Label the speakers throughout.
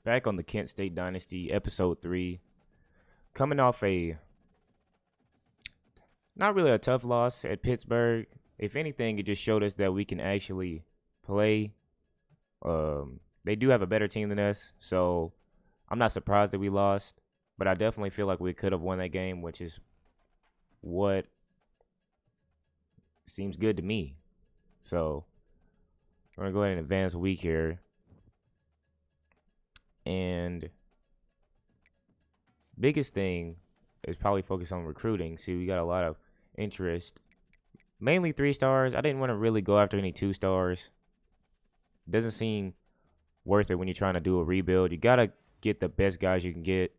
Speaker 1: Back on the Kent State Dynasty, episode 3. Coming off not really a tough loss at Pittsburgh. If anything, it just showed us that we can actually play. They do have a better team than us, so I'm not surprised that we lost. But I definitely feel like we could have won that game, which is what seems good to me. So we're going to go ahead and advance a week here. And biggest thing is probably focus on recruiting. See, we got a lot of interest. Mainly 3 stars. I didn't want to really go after any 2 stars. Doesn't seem worth it when you're trying to do a rebuild. You got to get the best guys you can get.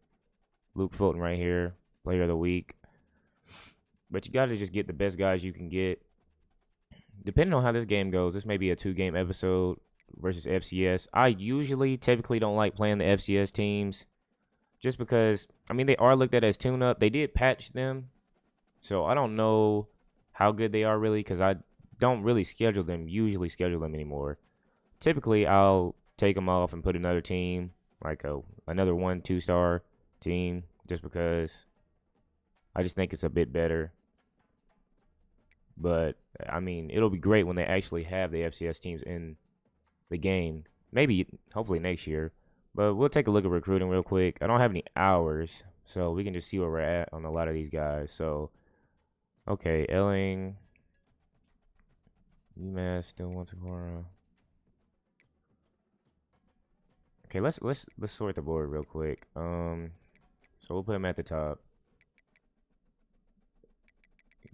Speaker 1: Luke Fulton right here, player of the week. But you got to just get the best guys you can get. Depending on how this game goes, this may be a 2-game episode versus FCS. I typically don't like playing the FCS teams just because, I mean, they are looked at as tune-up. They did patch them, so I don't know how good they are really because I don't really usually schedule them anymore. Typically, I'll take them off and put another team, like another 1-2 star team, just because I just think it's a bit better. But, I mean, it'll be great when they actually have the FCS teams in the game. Maybe, hopefully next year. But we'll take a look at recruiting real quick. I don't have any hours, so we can just see where we're at on a lot of these guys. So, okay, Elling, UMass still wants a corner. Okay, let's sort the board real quick. So we'll put him at the top.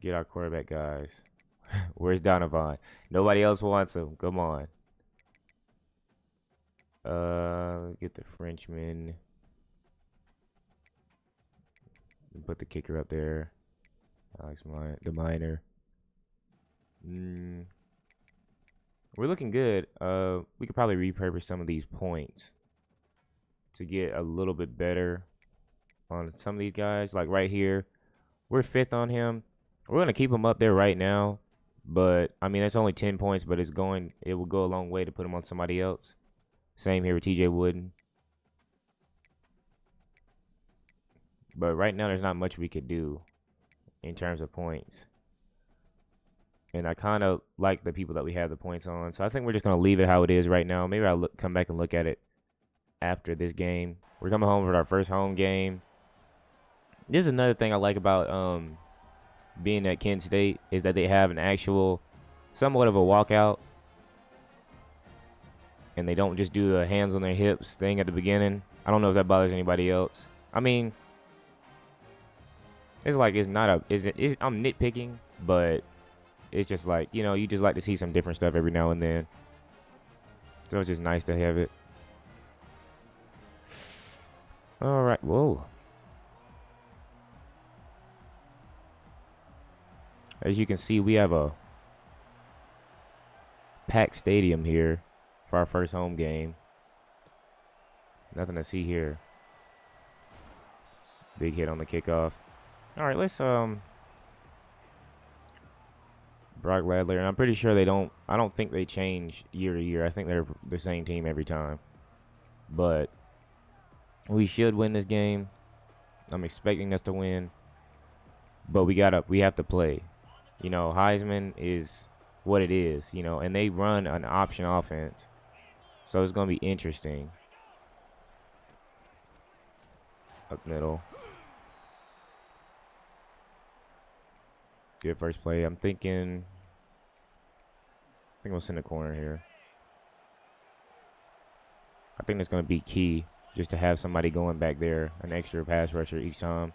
Speaker 1: Get our quarterback guys. Where's Donovan? Nobody else wants him. Come on. Get the Frenchman. Put the kicker up there. The minor. We're looking good. We could probably repurpose some of these points to get a little bit better on some of these guys. Like right here, we're 5th on him. We're gonna keep him up there right now, but I mean that's only 10 points, but it will go a long way to put him on somebody else. Same here with TJ Wooden. But right now there's not much we could do in terms of points. And I kind of like the people that we have the points on. So I think we're just going to leave it how it is right now. Maybe I'll come back and look at it after this game. We're coming home with our first home game. This is another thing I like about being at Kent State is that they have an actual, somewhat of a walkout. And they don't just do the hands on their hips thing at the beginning. I don't know if that bothers anybody else. I mean, I'm nitpicking, but it's just like, you just like to see some different stuff every now and then. So it's just nice to have it. All right, whoa. As you can see, we have a packed stadium here for our first home game. Nothing to see here. Big hit on the kickoff. All right, let's Brock Ladler, and I'm pretty sure I don't think they change year to year. I think they're the same team every time. But we should win this game. I'm expecting us to win. But we have to play. Heisman is what it is, and they run an option offense. So it's going to be interesting. Up middle. Good first play. I think we'll send a corner here. I think that's going to be key just to have somebody going back there, an extra pass rusher each time.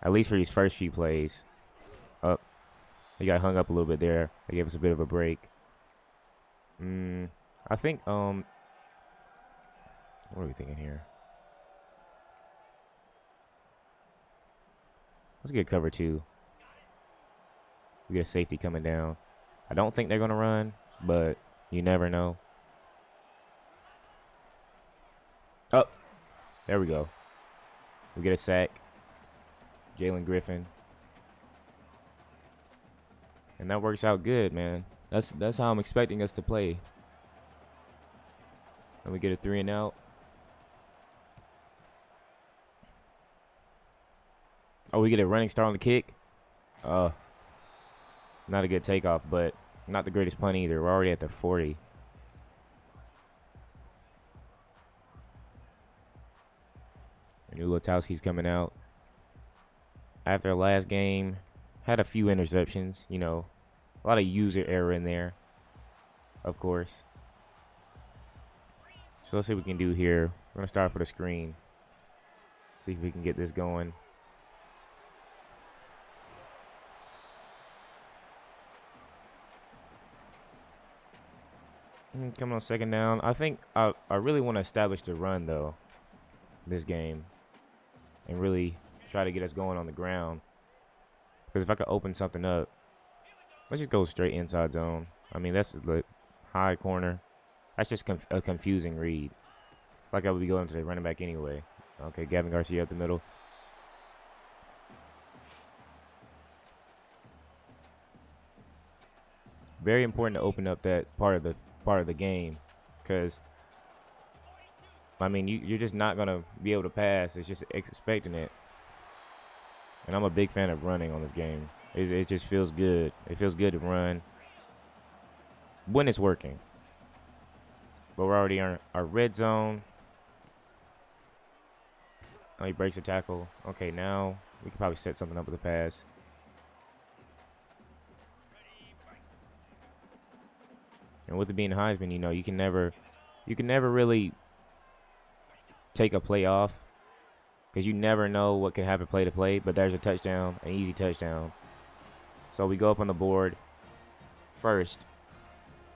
Speaker 1: At least for these first few plays. Up. He got hung up a little bit there. They gave us a bit of a break. I think, what are we thinking here? Let's get cover 2. We get a safety coming down. I don't think they're going to run, but you never know. Oh, there we go. We get a sack. Jalen Griffin. And that works out good, man. That's how I'm expecting us to play. And we get a 3 and out. Oh, we get a running start on the kick. Not a good takeoff, but not the greatest punt either. We're already at the 40. New Latowski's coming out. After last game, had a few interceptions. You know, a lot of user error in there, of course. So let's see what we can do here. We're going to start for the screen. See if we can get this going. Coming on second down. I think I really want to establish the run, though, this game. And really try to get us going on the ground. Because if I could open something up, let's just go straight inside zone. I mean, that's the high corner. That's just a confusing read. Like I would be going to the running back anyway. Okay, Gavin Garcia up the middle. Very important to open up that part of the game, because I mean you're just not gonna be able to pass. It's just expecting it. And I'm a big fan of running on this game. It just feels good. It feels good to run when it's working. But we're already on our red zone. Oh, he breaks a tackle. Okay, now we can probably set something up with a pass. And with it being Heisman, you know, you can never really take a play off, because you never know what can happen play to play. But there's a touchdown, an easy touchdown. So we go up on the board first.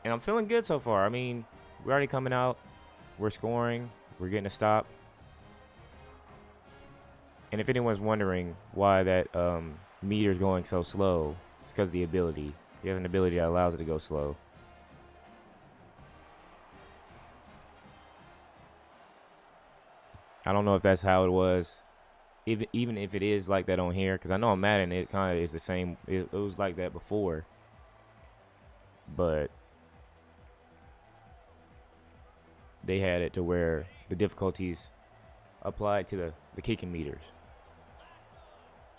Speaker 1: And I'm feeling good so far. I mean, we're already coming out. We're scoring. We're getting a stop. And if anyone's wondering why that meter's going so slow, it's because of the ability. He has an ability that allows it to go slow. I don't know if that's how it was, even if it is like that on here, because I know on Madden it kind of is the same. It was like that before, but they had it to where the difficulties applied to the kicking meters.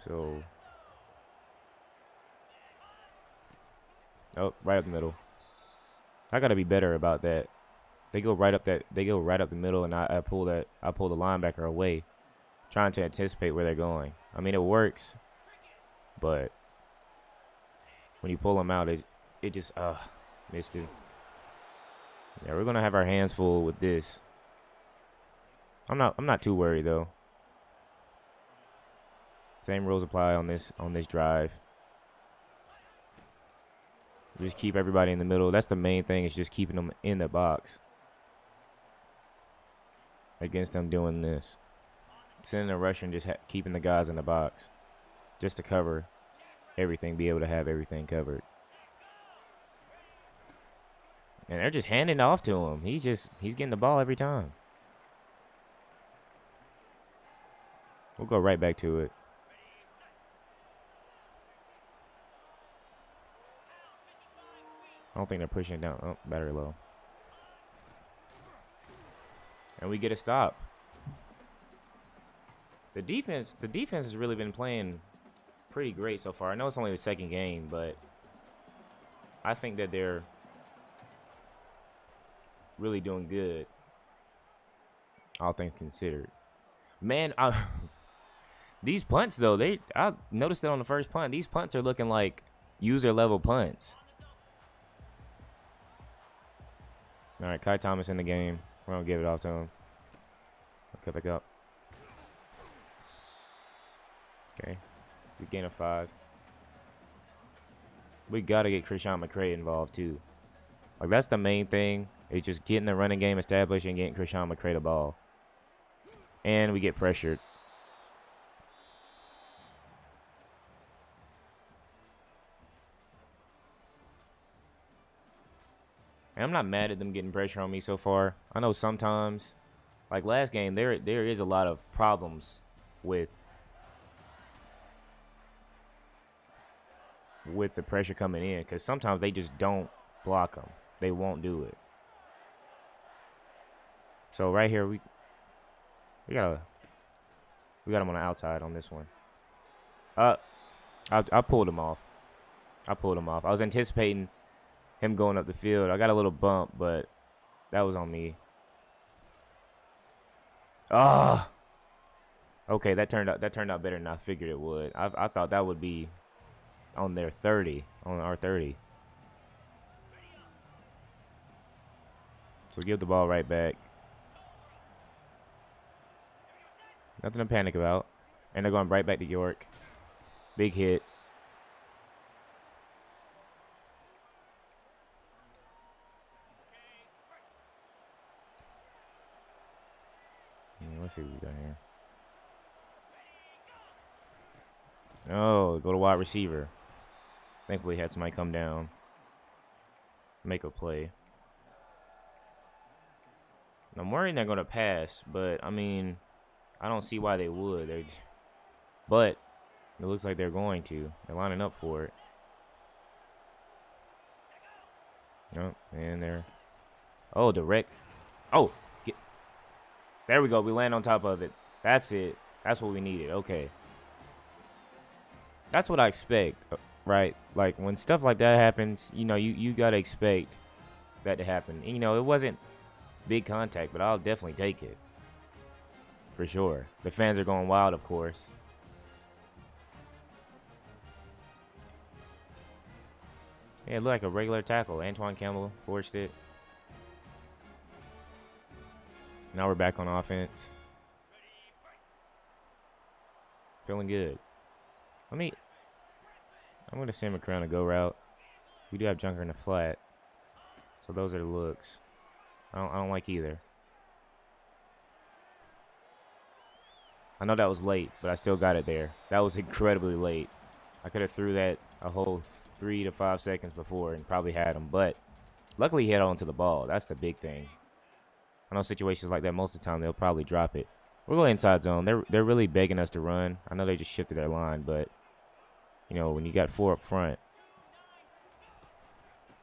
Speaker 1: So, oh, right up the middle. I gotta be better about that. They go right up the middle, and I pull the linebacker away, trying to anticipate where they're going. I mean, it works, but when you pull them out, it just missed it. Yeah, we're gonna have our hands full with this. I'm not too worried though. Same rules apply on this drive. Just keep everybody in the middle. That's the main thing, is just keeping them in the box. Against them doing this, sending a rusher and just keeping the guys in the box, just to cover everything, be able to have everything covered. And they're just handing it off to him. He's getting the ball every time. We'll go right back to it. I don't think they're pushing it down. Oh, battery low. And we get a stop. The defense has really been playing pretty great so far. I know it's only the second game, but I think that they're really doing good, all things considered. Man, these punts though, I noticed it on the first punt. These punts are looking like user level punts. All right, Kai Thomas in the game. We're going to give it off to him. I'll cut back up. Okay. We gain a 5. We got to get Krishan McCray involved, too. Like, that's the main thing. Is just getting the running game established and getting Krishan McCray the ball. And we get pressured. And I'm not mad at them getting pressure on me so far. I know sometimes, like last game, there is a lot of problems with the pressure coming in, because sometimes they just don't block them. They won't do it. So right here, we got them on the outside on this one. Uh, I pulled him off. I pulled him off. I was anticipating him going up the field. I got a little bump, but that was on me. Ah. Okay, that turned out better than I figured it would. I thought that would be on their 30, on our 30. So give the ball right back. Nothing to panic about. And they're going right back to York. Big hit. Let's see what we got here. Oh, go to wide receiver. Thankfully, had somebody come down. Make a play. I'm worried they're going to pass, but, I mean, I don't see why they would. But it looks like they're going to. They're lining up for it. Oh, and they're... Oh, direct. Oh, there we go. We land on top of it. That's it. That's what we needed. Okay. That's what I expect, right? Like, when stuff like that happens, you know, you got to expect that to happen. And, you know, it wasn't big contact, but I'll definitely take it. For sure. The fans are going wild, of course. Yeah, it looked like a regular tackle. Antoine Campbell forced it. Now we're back on offense. Feeling good. I'm going to send McCrown a go route. We do have Junker in the flat. So those are the looks. I don't like either. I know that was late, but I still got it there. That was incredibly late. I could have threw that a whole 3 to 5 seconds before and probably had him. But luckily he held on to the ball. That's the big thing. I know situations like that, most of the time they'll probably drop it. We're going inside zone. They're really begging us to run. I know they just shifted their line, but, you know, when you got 4 up front,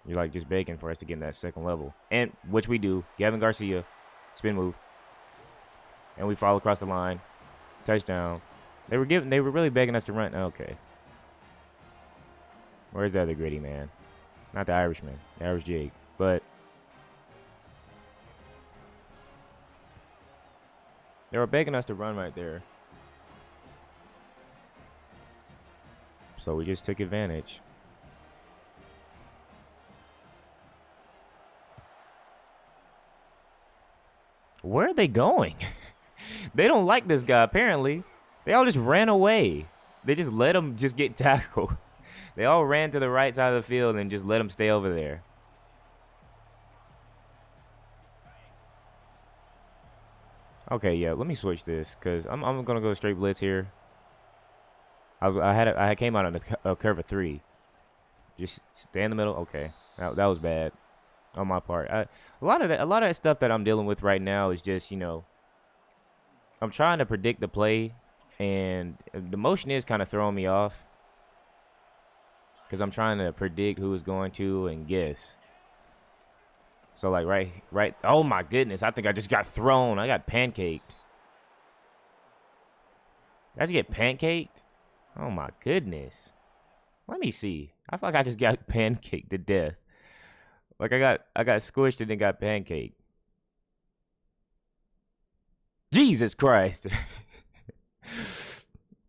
Speaker 1: you're like just begging for us to get in that second level. And, which we do. Gavin Garcia, spin move. And we fall across the line. Touchdown. They were really begging us to run. Okay. Where's the other gritty man? Not the Irishman. The Irish Jig. But they were begging us to run right there. So we just took advantage. Where are they going? They don't like this guy, apparently. They all just ran away. They just let him just get tackled. They all ran to the right side of the field and just let him stay over there. Okay, yeah, let me switch this because I'm going to go straight blitz here. I came out on a curve of 3. Just stay in the middle. Okay, that was bad on my part. A lot of that stuff that I'm dealing with right now is just, you know, I'm trying to predict the play, and the motion is kind of throwing me off because I'm trying to predict who is going to and guess. So, like, right. Oh, my goodness. I think I just got thrown. I got pancaked. Did I just get pancaked? Oh, my goodness. Let me see. I feel like I just got pancaked to death. Like, I got squished and then got pancaked. Jesus Christ.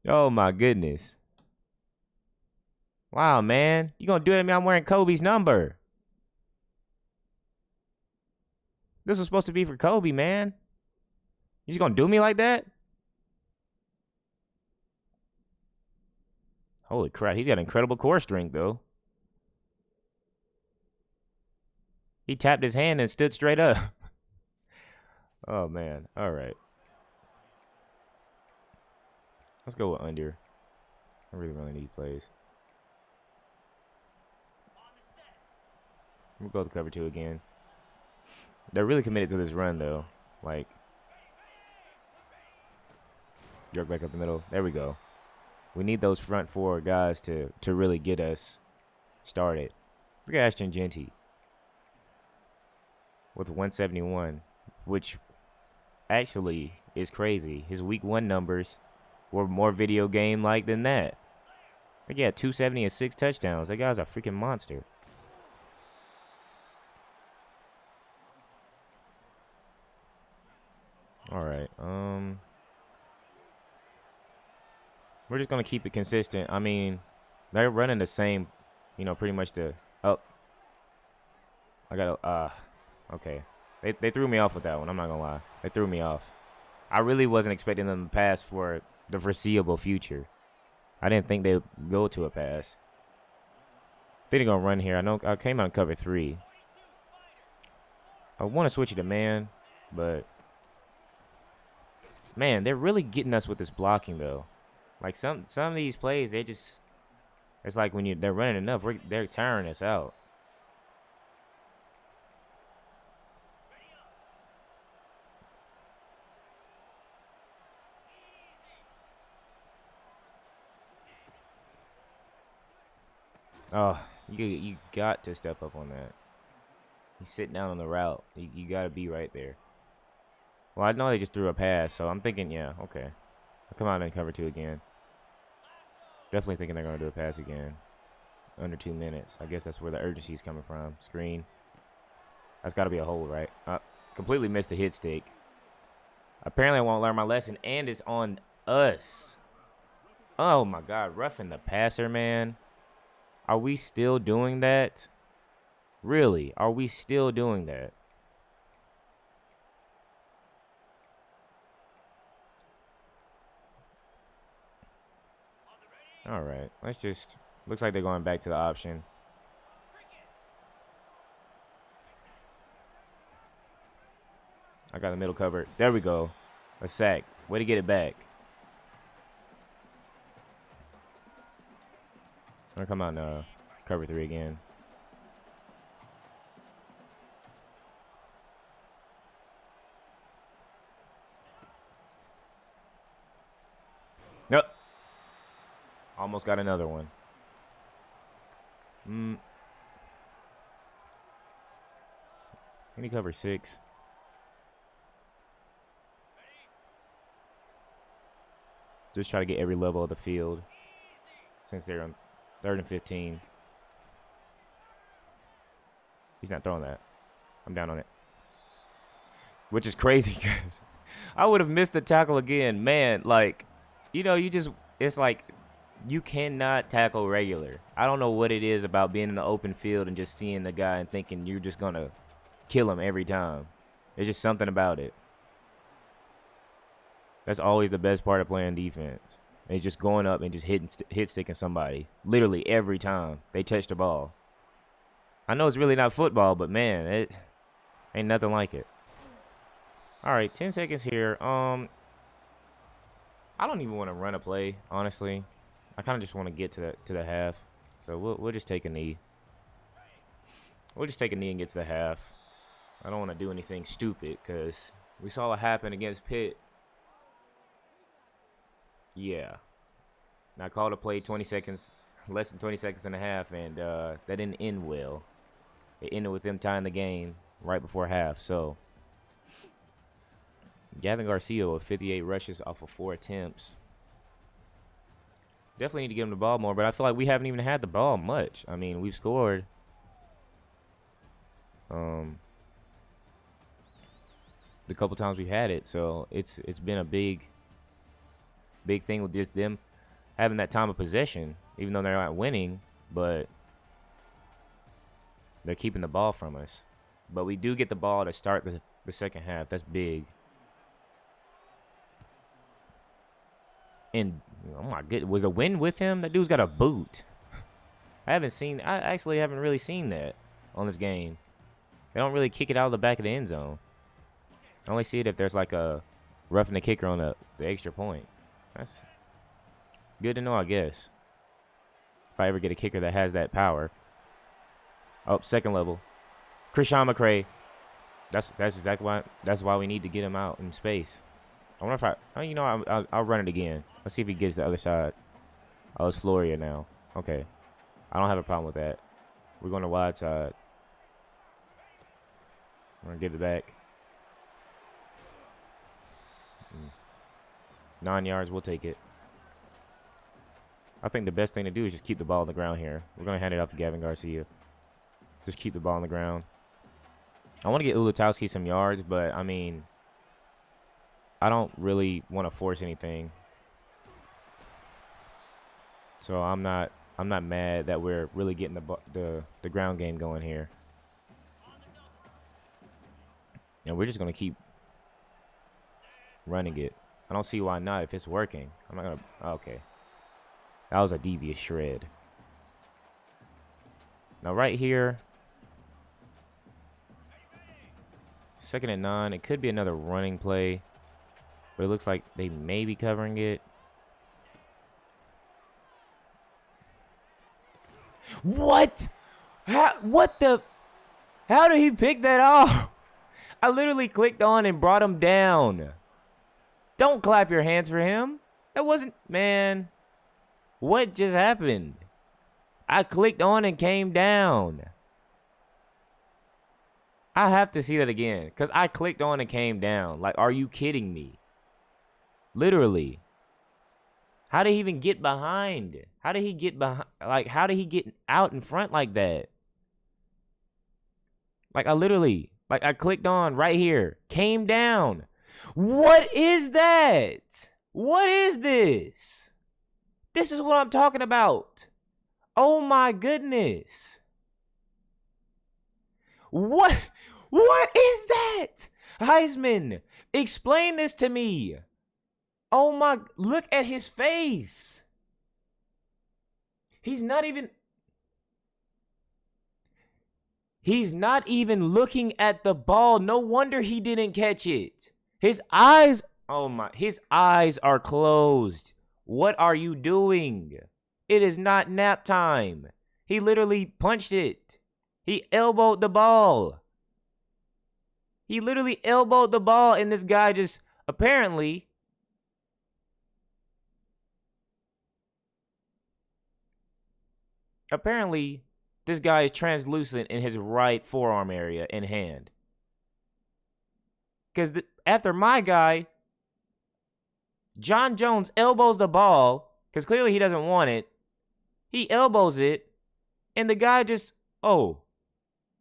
Speaker 1: Oh, my goodness. Wow, man. You gonna do it to me? I'm wearing Kobe's number. This was supposed to be for Kobe, man. You just gonna do me like that? Holy crap, he's got incredible core strength, though. He tapped his hand and stood straight up. Oh, man. All right. Let's go with under. I really need plays. We'll go with cover 2 again. They're really committed to this run, though. Like, York back up the middle. There we go. We need those front 4 guys to really get us started. Look at Ashton Genty with 171, which actually is crazy. His week 1 numbers were more video game-like than that. Like, yeah, 270 and 6 touchdowns. That guy's a freaking monster. All right. We're just gonna keep it consistent. I mean, they're running the same, you know, pretty much the. Oh, I got okay. They threw me off with that one. I'm not gonna lie. They threw me off. I really wasn't expecting them to pass for the foreseeable future. I didn't think they'd go to a pass. They're gonna run here. I know I came out and cover 3. I want to switch it to man, but man, they're really getting us with this blocking though. Like some of these plays, they just it's like when they're running enough, they're tiring us out. Oh, you got to step up on that. He's sitting down on the route. You got to be right there. Well, I know they just threw a pass, so I'm thinking, yeah, okay. I'll come out and cover 2 again. Definitely thinking they're going to do a pass again. Under 2 minutes. I guess that's where the urgency is coming from. Screen. That's got to be a hold, right? Completely missed the hit stick. Apparently, I won't learn my lesson, and it's on us. Oh, my God. Roughing the passer, man. Are we still doing that? Really? Are we still doing that? All right. Let's just... Looks like they're going back to the option. I got the middle covered. There we go. A sack. Way to get it back. I'll come out and cover 3 again. Nope. Almost got another one. Can he cover 6? Just try to get every level of the field since they're on 3rd and 15. He's not throwing that. I'm down on it. Which is crazy because I would have missed the tackle again. Man, like, you know, it's like you cannot tackle regular. I don't know what it is about being in the open field and just seeing the guy and thinking you're just going to kill him every time. There's just something about it. That's always the best part of playing defense. It's just going up and just hit sticking somebody. Literally every time they touch the ball. I know it's really not football, but man, it ain't nothing like it. All right, 10 seconds here. I don't even want to run a play, honestly. I kind of just want to get to the half. So we'll just take a knee. We'll just take a knee and get to the half. I don't want to do anything stupid because we saw what happened against Pitt. Yeah. Now I called a play 20 seconds, less than 20 seconds and a half, and that didn't end well. It ended with them tying the game right before half. So Gavin Garcia with 58 rushes off of 4 attempts. Definitely need to give him the ball more, but I feel like we haven't even had the ball much. I mean, we've scored. The couple times we've had it, so it's been a big thing with just them having that time of possession, even though they're not winning, but they're keeping the ball from us. But we do get the ball to start the second half. That's big. And oh my goodness, was a win with him? That dude's got a boot. I actually haven't really seen that on this game. They don't really kick it out of the back of the end zone. I only see it if there's like a roughing the kicker on the extra point. That's good to know, I guess. If I ever get a kicker that has that power. Oh, second level. Krishan McCray. That's exactly why we need to get him out in space. I wonder if I'll run it again. Let's see if he gets the other side. Oh, it's Floria now. Okay. I don't have a problem with that. We're going to wide side. We're going to get it back. 9 yards, we'll take it. I think the best thing to do is just keep the ball on the ground here. We're going to hand it off to Gavin Garcia. Just keep the ball on the ground. I want to get Ulatowski some yards, but, I mean, I don't really want to force anything. So I'm not mad that we're really getting the ground game going here. And we're just going to keep running it. I don't see why not if it's working. I'm not going to... Okay. That was a devious shred. Now right here. 2nd and 9. It could be another running play. But it looks like they may be covering it. What? What the? How did he pick that off? I literally clicked on and brought him down. Don't clap your hands for him. That wasn't, man. What just happened? I clicked on and came down. I have to see that again because I clicked on and came down. Like, are you kidding me? Literally. How did he even get behind? How did he get behind? Like, how did he get out in front like that? Like, I clicked on right here, came down. What is that? What is this? This is what I'm talking about. Oh my goodness. What is that? Heisman, explain this to me. Oh my, look at his face. He's not even looking at the ball. No wonder he didn't catch it. His eyes are closed. What are you doing? It is not nap time. He literally punched it. He elbowed the ball. He literally elbowed the ball, and this guy just apparently this guy is translucent in his right forearm area and hand. Because after my guy, John Jones elbows the ball, because clearly he doesn't want it. He elbows it, and the guy just, oh,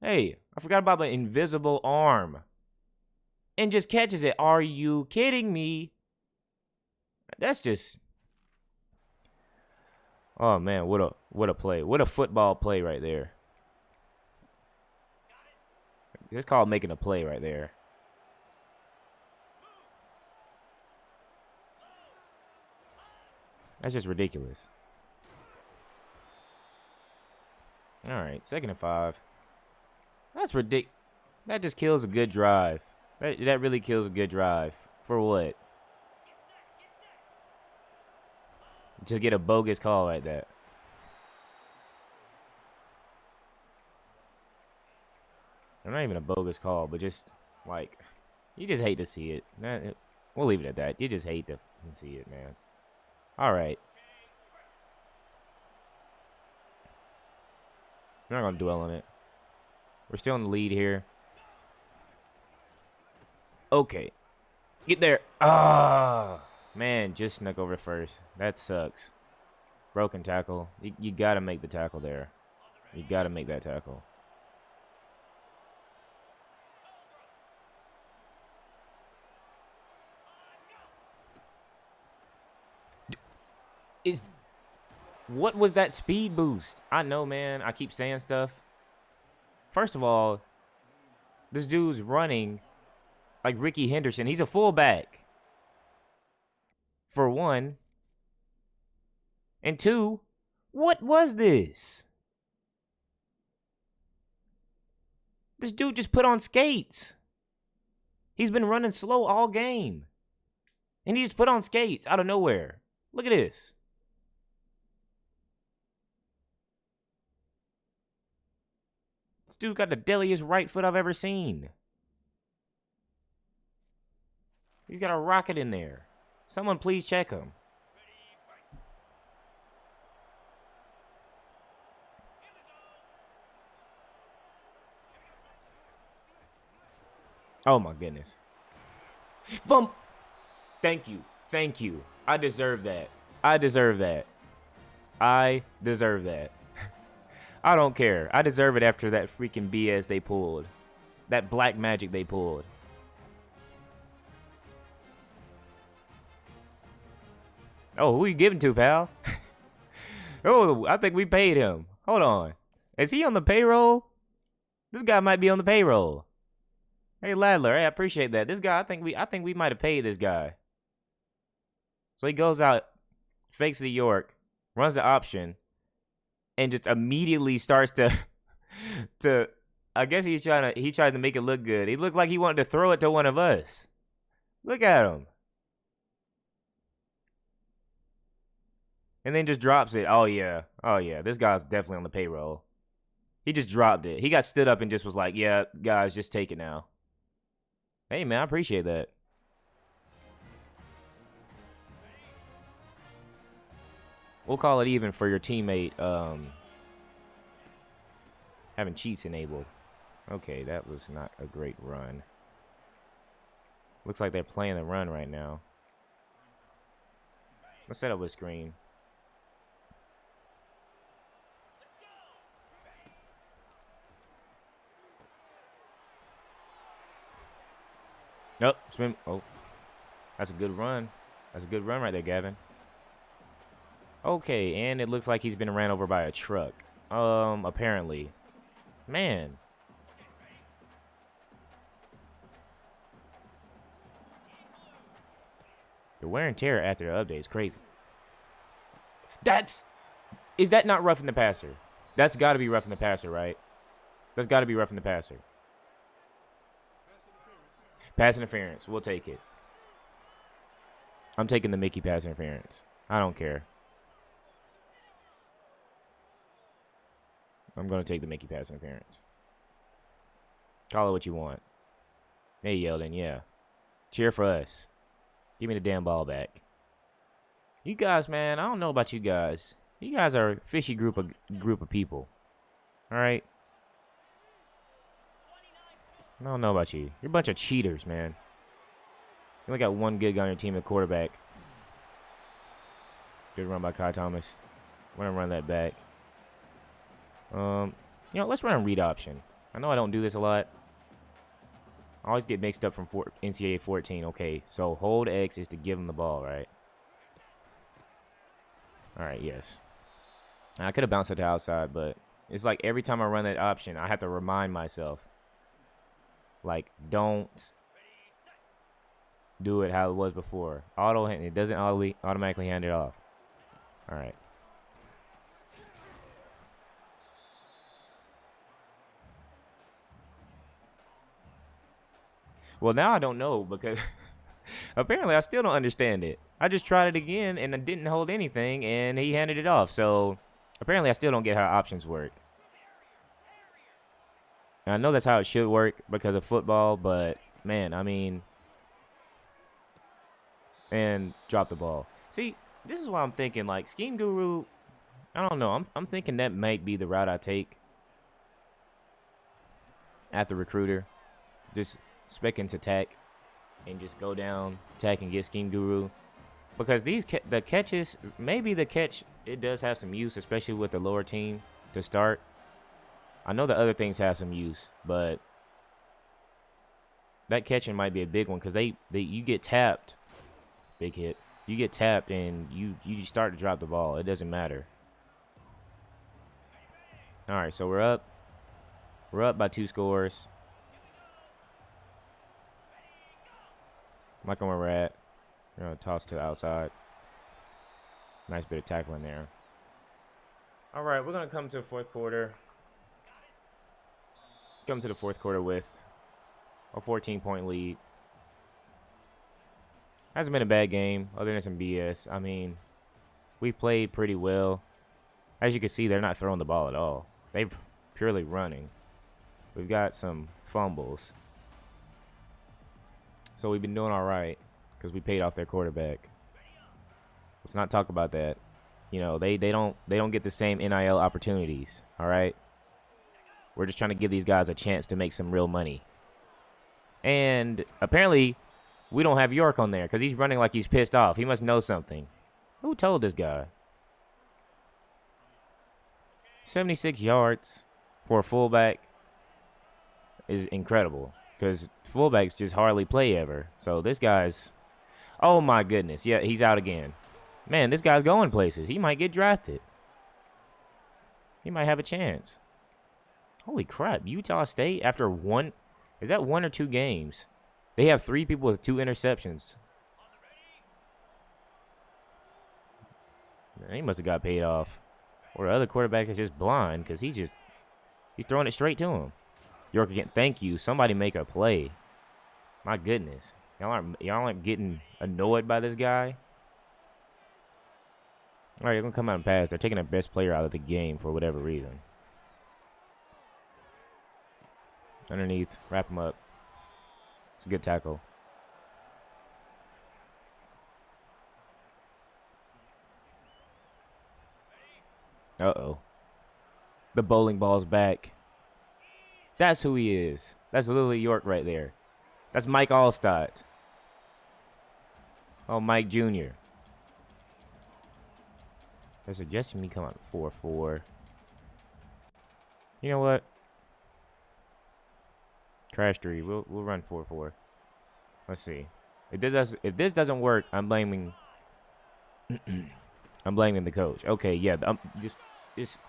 Speaker 1: hey, I forgot about my invisible arm. And just catches it. Are you kidding me? That's just... Oh, man, what a play. What a football play right there. It's called making a play right there. That's just ridiculous. All right, 2nd and 5. That's ridiculous. That just kills a good drive. That really kills a good drive. For what? To get a bogus call like that. Or not even a bogus call, but just, like, you just hate to see it. We'll leave it at that. You just hate to see it, man. All right. We're not going to dwell on it. We're still in the lead here. Okay. Get there. Ah. Man, just snuck over first. That sucks. Broken tackle. You got to make the tackle there. You got to make that tackle. What was that speed boost? I know, man. I keep saying stuff. First of all, this dude's running like Ricky Henderson. He's a fullback. For one. And two, what was this? This dude just put on skates. He's been running slow all game. And he just put on skates out of nowhere. Look at this. This dude got the deadliest right foot I've ever seen. He's got a rocket in there. Someone please check him. Oh my goodness. Thank you. Thank you. I deserve that. I deserve that. I deserve that. I don't care. I deserve it after that freaking BS they pulled. That black magic they pulled. Oh, who you giving to, pal? Oh, I think we paid him. Hold on. Is he on the payroll? This guy might be on the payroll. Hey, Ladler, hey, I appreciate that. This guy, I think we might have paid this guy. So he goes out, fakes the York, runs the option, and just immediately starts to I guess he tried to make it look good. He looked like he wanted to throw it to one of us. Look at him. And then just drops it. Oh yeah. This guy's definitely on the payroll. He just dropped it. He got stood up and just was like, yeah, guys, just take it now. Hey, man, I appreciate that. We'll call it even for your teammate having cheats enabled. Okay, that was not a great run. Looks like they're playing the run right now. Let's set up a screen. Nope, spin. Oh, that's a good run. That's a good run right there, Gavin. Okay, and it looks like he's been ran over by a truck. Apparently. Man. The wear and tear after the update is crazy. Is that not roughing the passer? That's got to be roughing the passer, right? That's got to be roughing the passer. Pass interference. We'll take it. I'm taking the Mickey pass interference. I don't care. I'm going to take the Mickey pass interference. Call it what you want. Hey, Yeldon, yeah. Cheer for us. Give me the damn ball back. You guys, man, I don't know about you guys. You guys are a fishy group of people. All right? I don't know about you. You're a bunch of cheaters, man. You only got one good guy on your team at quarterback. Good run by Kai Thomas. We're going to run that back. Let's run a read option. I know I don't do this a lot. I always get mixed up from NCAA 14. Okay, so hold X is to give him the ball, right? All right, yes. I could have bounced it to outside, but it's like every time I run that option, I have to remind myself. Like, don't do it how it was before. It doesn't automatically hand it off. All right. Well, now I don't know because apparently I still don't understand it. I just tried it again and I didn't hold anything and he handed it off. So apparently I still don't get how options work. And I know that's how it should work because of football, but man, I mean, and drop the ball. See, this is why I'm thinking like Scheme Guru. I don't know. I'm thinking that might be the route I take at the recruiter. Just spec into tech and just go down tech and get Scheme Guru because the catches, maybe the catch, it does have some use, especially with the lower team to start. I know the other things have some use, but that catching might be a big one because you get tapped, big hit. You get tapped and you start to drop the ball. It doesn't matter. All right, so we're up. We're up by 2 scores. Like where we're at. We're going to toss to the outside. Nice bit of tackling there. All right, we're going to come to the fourth quarter. Come to the fourth quarter with a 14-point lead. Hasn't been a bad game other than some BS. I mean, we played pretty well. As you can see, they're not throwing the ball at all. They're purely running. We've got some fumbles. So we've been doing all right because we paid off their quarterback. Let's not talk about that. You know, they don't get the same NIL opportunities, all right? We're just trying to give these guys a chance to make some real money. And apparently we don't have York on there because he's running like he's pissed off. He must know something. Who told this guy? 76 yards for a fullback is incredible because fullbacks just hardly play ever. So this guy's, oh my goodness. Yeah, he's out again. Man, this guy's going places. He might get drafted. He might have a chance. Holy crap. Utah State, after one, is that 1 or 2 games? They have 3 people with 2 interceptions. Man, he must have got paid off. Or the other quarterback is just blind because he's throwing it straight to him. York again. Thank you. Somebody make a play. My goodness. Y'all aren't getting annoyed by this guy? All right, they're going to come out and pass. They're taking their best player out of the game for whatever reason. Underneath. Wrap him up. It's a good tackle. Uh-oh. The bowling ball's back. That's who he is. That's Lily York right there. That's Mike Allstott. Oh, Mike Jr. They're suggesting me come out 4-4. You know what? Crash 3. We'll run 4-4. Let's see. If this doesn't work, I'm blaming I'm blaming the coach. Okay, yeah.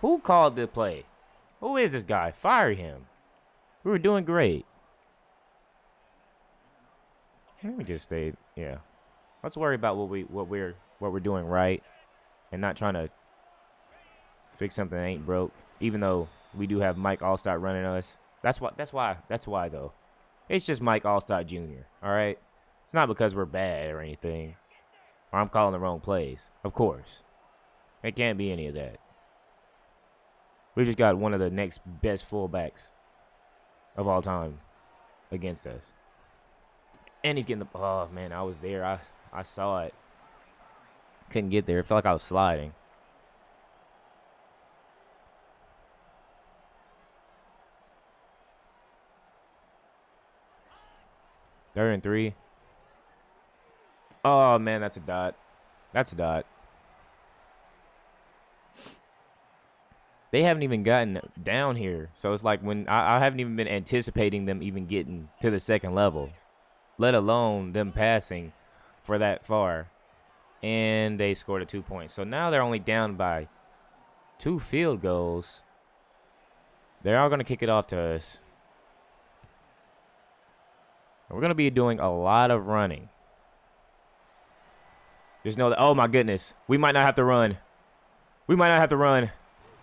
Speaker 1: Who called the play? Who is this guy? Fire him. We were doing great. Let me just stay. Yeah. Let's worry about what we're doing right, and not trying to fix something that ain't broke. Even though we do have Mike Allstott running us. That's why though. It's just Mike Allstott Jr. All right. It's not because we're bad or anything, or I'm calling the wrong plays. Of course, it can't be any of that. We just got one of the next best fullbacks of all time against us. And he's getting the, oh man, I was there. I saw it. Couldn't get there. It felt like I was sliding. Third and 3. Oh man, that's a dot. That's a dot. They haven't even gotten down here. So it's like when I haven't even been anticipating them even getting to the second level, let alone them passing for that far. And they scored a 2 points. So now they're only down by 2 field goals. They're all going to kick it off to us. We're going to be doing a lot of running. Just know that, oh my goodness, we might not have to run. We might not have to run.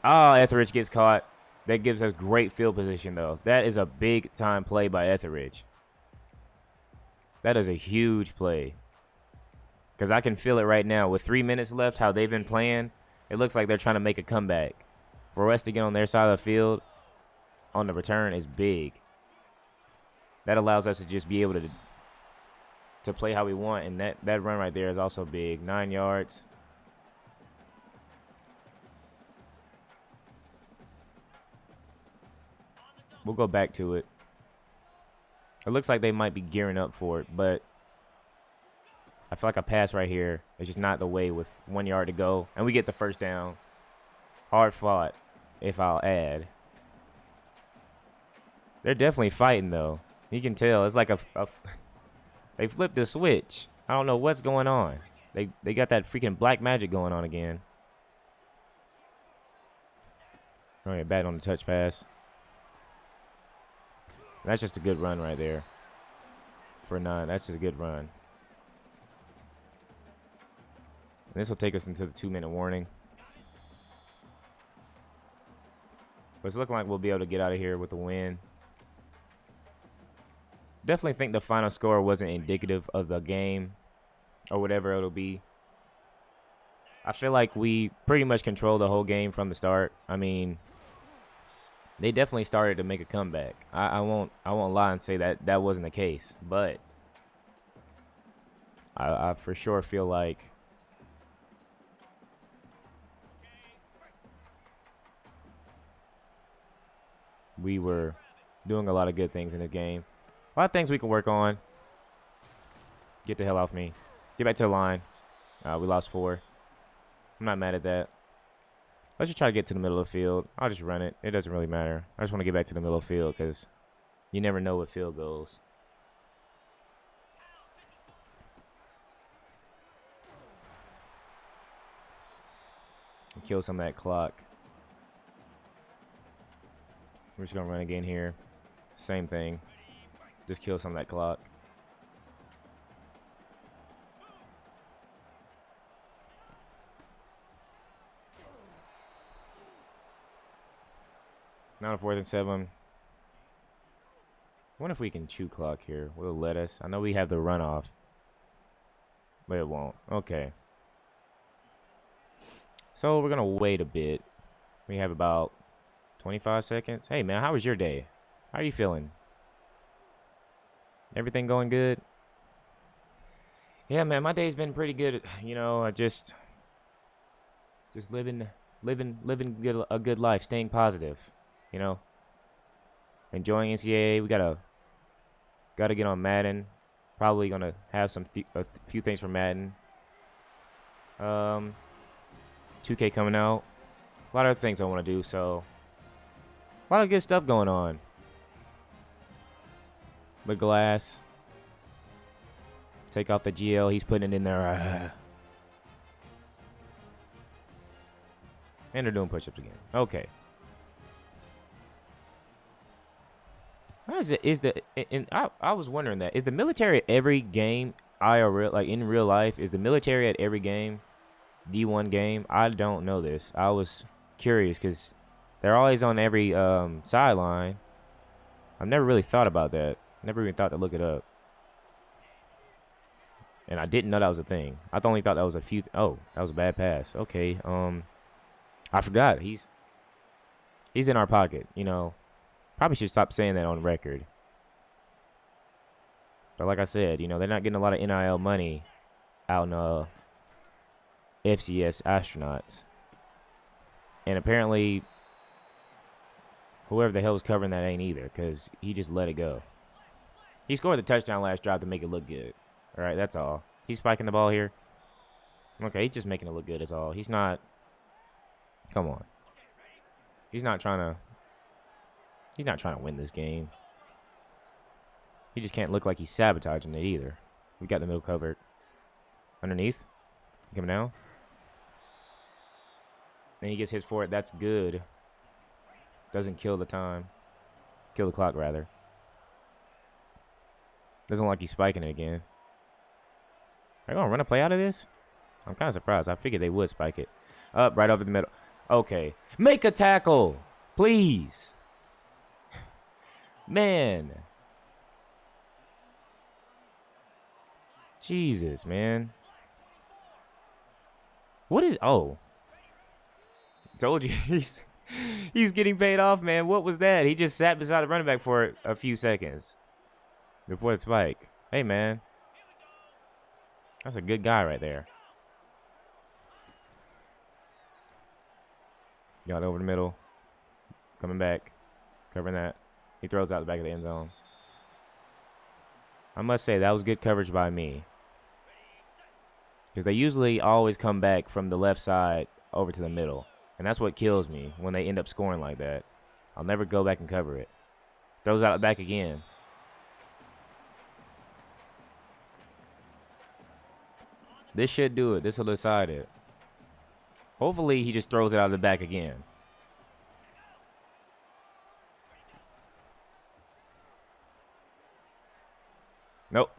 Speaker 1: Oh, Etheridge gets caught. That gives us great field position, though. That is a big-time play by Etheridge. That is a huge play. Because I can feel it right now. With 3 minutes left, how they've been playing, it looks like they're trying to make a comeback. For us to get on their side of the field on the return is big. That allows us to just be able to play how we want. And that run right there is also big. 9 yards. We'll go back to it. It looks like they might be gearing up for it, but I feel like a pass right here is just not the way with 1 yard to go. And we get the first down. Hard fought, if I'll add. They're definitely fighting, though. You can tell. It's like they flipped the switch. I don't know what's going on. They got that freaking black magic going on again. Oh, yeah, bad on the touch pass. That's just a good run right there. For 9, that's just a good run. And this will take us into the 2-minute warning. But it's looking like we'll be able to get out of here with a win. Definitely think the final score wasn't indicative of the game or whatever it'll be. I feel like we pretty much controlled the whole game from the start. I mean, they definitely started to make a comeback. I won't lie and say that wasn't the case, but I for sure feel like we were doing a lot of good things in the game. A lot of things we can work on. Get the hell off me. Get back to the line. We lost 4. I'm not mad at that. Let's just try to get to the middle of the field. I'll just run it. It doesn't really matter. I just want to get back to the middle of the field because you never know with field goals. Kill some of that clock. We're just going to run again here. Same thing. Just kill some of that clock. Now 4th and 7. I wonder if we can chew clock here. Will it let us? I know we have the runoff, but it won't. Okay. So we're going to wait a bit. We have about 25 seconds. Hey, man, how was your day? How are you feeling? Everything going good? Yeah, man, my day's been pretty good. You know, I just living a good life, staying positive. You know, enjoying NCAA. We gotta get on Madden. Probably gonna have a few things from Madden. 2K coming out. A lot of other things I want to do. So a lot of good stuff going on. The glass. Take off the GL. He's putting it in there. And they're doing push-ups again. Okay. How is it? I was wondering that. Is the military at every game IRL, like in real life? Is the military at every game? D1 game? I don't know this. I was curious because they're always on every sideline. I've never really thought about that. Never even thought to look it up. And I didn't know that was a thing. I only thought that was a few. Oh, that was a bad pass. Okay. I forgot. He's in our pocket. You know. Probably should stop saying that on record. But like I said, you know, they're not getting a lot of NIL money out in FCS astronauts. And apparently, whoever the hell was covering that ain't either, because he just let it go. He scored the touchdown last drive to make it look good. All right, that's all. He's spiking the ball here. Okay, he's just making it look good, that's all. He's not. Come on. He's not trying to win this game. He just can't look like he's sabotaging it either. We got the middle covered. Underneath. Coming down. And he gets hits for it. That's good. Doesn't kill the time. Kill the clock, rather. Doesn't look like he's spiking it again. Are they going to run a play out of this? I'm kind of surprised. I figured they would spike it. Up, right over the middle. Okay. Make a tackle. Please. Man. Jesus, man. What is... Oh. Told you. He's getting paid off, man. What was that? He just sat beside the running back for a few seconds before the spike. Hey, man. That's a good guy right there. Got over the middle. Coming back. Covering that. He throws out the back of the end zone. I must say, that was good coverage by me. Because they usually always come back from the left side over to the middle. And that's what kills me when they end up scoring like that. I'll never go back and cover it. Throws out the back again. This should do it. This will decide it. Hopefully, he just throws it out of the back again. Nope.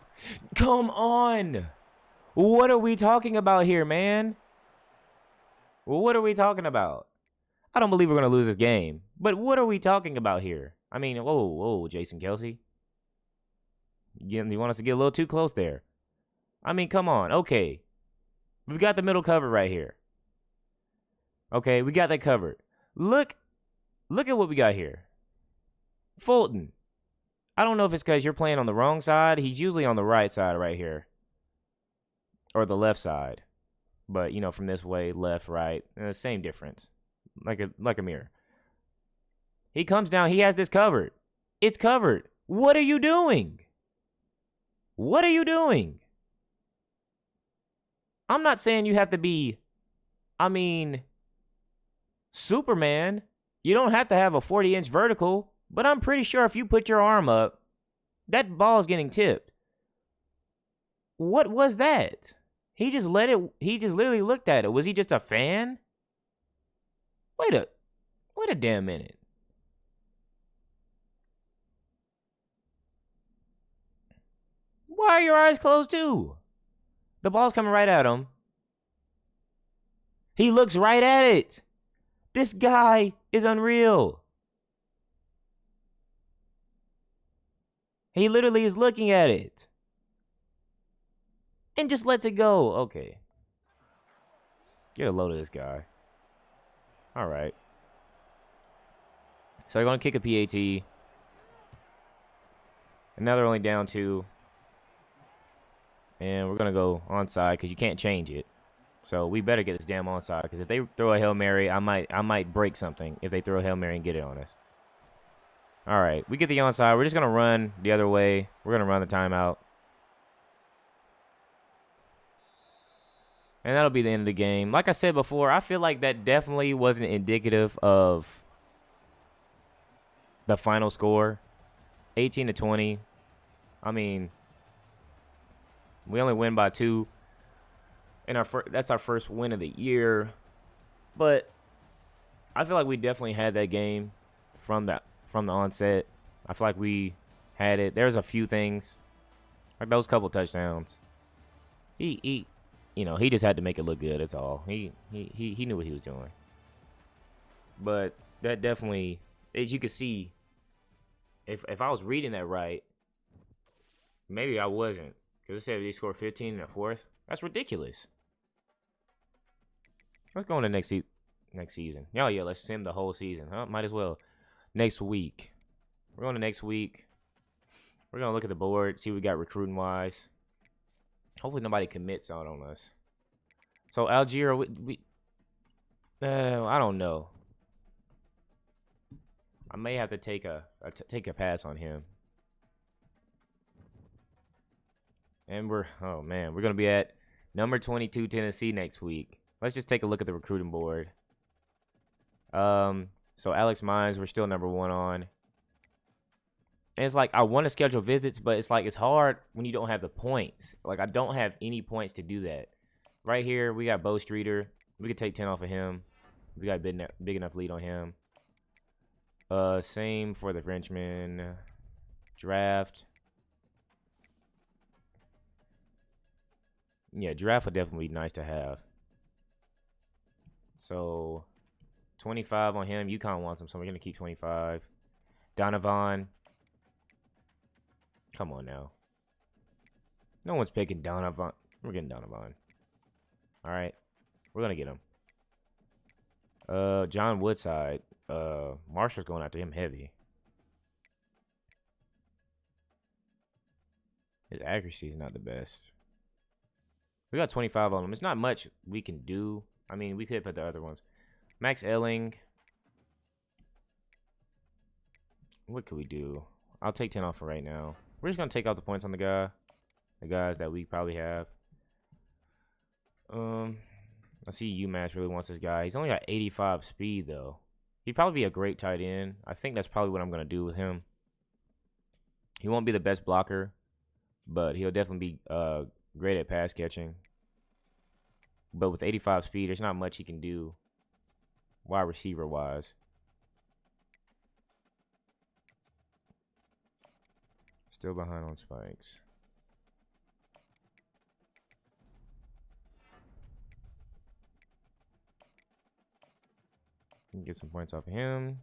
Speaker 1: Come on. What are we talking about here, man? What are we talking about? I don't believe we're going to lose this game. But what are we talking about here? I mean, whoa, Jason Kelsey. You want us to get a little too close there. I mean, come on. Okay. We've got the middle covered right here. Okay, we got that covered. Look at what we got here. Fulton. I don't know if it's because you're playing on the wrong side. He's usually on the right side right here. Or the left side. But, you know, from this way, left, right. Same difference. Like a mirror. He comes down. He has this covered. It's covered. What are you doing? What are you doing? I'm not saying you have to be... I mean... Superman, you don't have to have a 40-inch vertical, but I'm pretty sure if you put your arm up, that ball's getting tipped. What was that? He just literally looked at it. Was he just a fan? Wait a damn minute. Why are your eyes closed too? The ball's coming right at him. He looks right at it. This guy is unreal. He literally is looking at it. And just lets it go. Okay. Get a load of this guy. All right. So they're going to kick a PAT. And now they're only down 2. And we're going to go onside because you can't change it. So we better get this damn onside because if they throw a Hail Mary, I might break something if they throw a Hail Mary and get it on us. All right. We get the onside. We're just going to run the other way. We're going to run the timeout. And that'll be the end of the game. Like I said before, I feel like that definitely wasn't indicative of the final score. 18-20. I mean, we only win by 2. And that's our first win of the year. But I feel like we definitely had that game from the onset. I feel like we had it. There's a few things. Like those couple touchdowns. He just had to make it look good. That's all. He knew what he was doing. But that definitely, as you can see, if I was reading that right, maybe I wasn't, because it said they scored 15 in the 4th. That's ridiculous. Let's go on to next season. Oh yeah, let's sim the whole season. Huh? Might as well. Next week, we're going to next week. We're gonna look at the board, see what we got recruiting wise. Hopefully nobody commits out on us. So Algier, I don't know. I may have to take a pass on him. And we're gonna be at number 22 Tennessee next week. Let's just take a look at the recruiting board. So Alex Mines, we're still number 1 on. And it's like I want to schedule visits, but it's like it's hard when you don't have the points. Like I don't have any points to do that. Right here, we got Bo Streeter. We could take 10 off of him. We got a big enough lead on him. Same for the Frenchman. Draft. Yeah, draft would definitely be nice to have. So 25 on him. UConn wants him, so we're gonna keep 25. Donovan. Come on now. No one's picking Donovan. We're getting Donovan. All right. We're going to get him. John Woodside. Marshall's going after him heavy. His accuracy is not the best. We got 25 on him. It's not much we can do. I mean, we could put the other ones. Max Elling. What could we do? I'll take 10 off for right now. We're just going to take out the points on the guys that we probably have. I see UMass really wants this guy. He's only got 85 speed, though. He'd probably be a great tight end. I think that's probably what I'm going to do with him. He won't be the best blocker, but he'll definitely be great at pass catching. But with 85 speed, there's not much he can do wide receiver-wise. Still behind on spikes. Get some points off of him.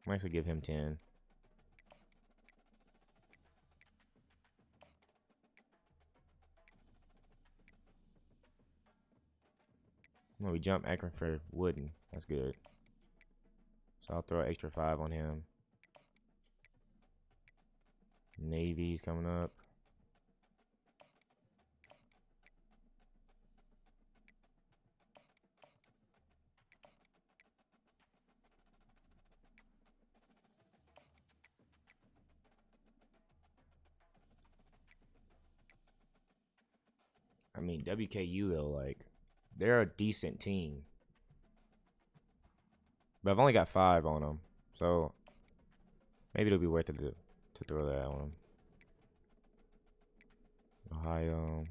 Speaker 1: Might actually give him 10. Well, we jump Akron for Wooden. That's good. So I'll throw an extra 5 on him. Navy's coming up. I mean, WKU though, like, They're a decent team. But I've only got 5 on them. So maybe it'll be worth it to throw that on them. Ohio.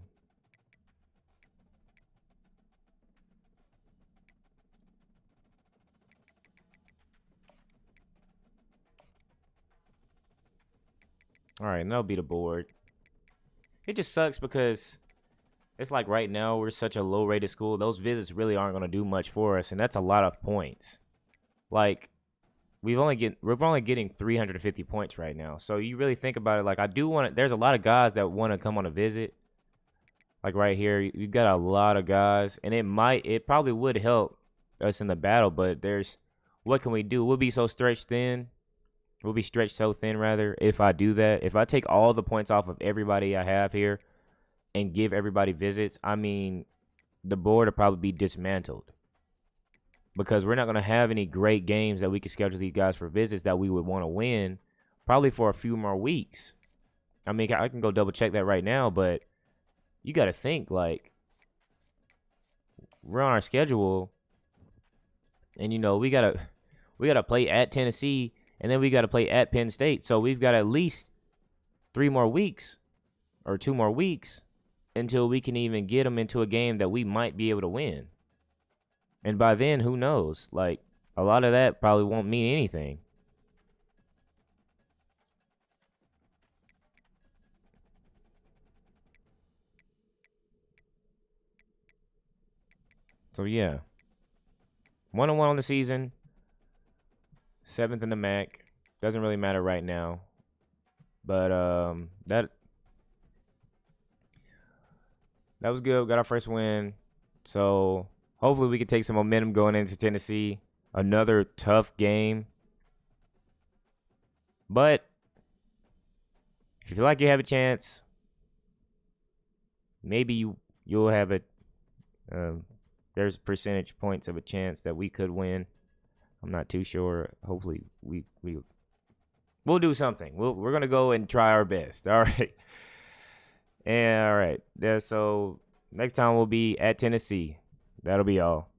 Speaker 1: All right, and that'll be the board. It just sucks because it's like right now we're such a low-rated school. Those visits really aren't going to do much for us, and that's a lot of points. Like we're only getting 350 points right now. So you really think about it, like I do want to. There's a lot of guys that want to come on a visit. Like right here, you got a lot of guys, and it probably would help us in the battle. But what can we do? We'll be so stretched thin. We'll be stretched so thin, rather, if I do that. If I take all the points off of everybody I have here and give everybody visits, I mean, the board will probably be dismantled. Because we're not going to have any great games that we can schedule these guys for visits that we would want to win probably for a few more weeks. I mean, I can go double check that right now, but you got to think, like, we're on our schedule, and, we got to play at Tennessee, and then we got to play at Penn State. So we've got at least 3 more weeks or 2 more weeks until we can even get them into a game that we might be able to win. And by then, who knows? Like, a lot of that probably won't mean anything. So, yeah. 1-1 on the season. 7th in the MAC. Doesn't really matter right now. But that was good. Got our first win. So hopefully we can take some momentum going into Tennessee. Another tough game. But if you feel like you have a chance, maybe you'll have it. There's percentage points of a chance that we could win. I'm not too sure. Hopefully we'll do something. We're gonna go and try our best. All right. And all right. So next time we'll be at Tennessee. That'll be all.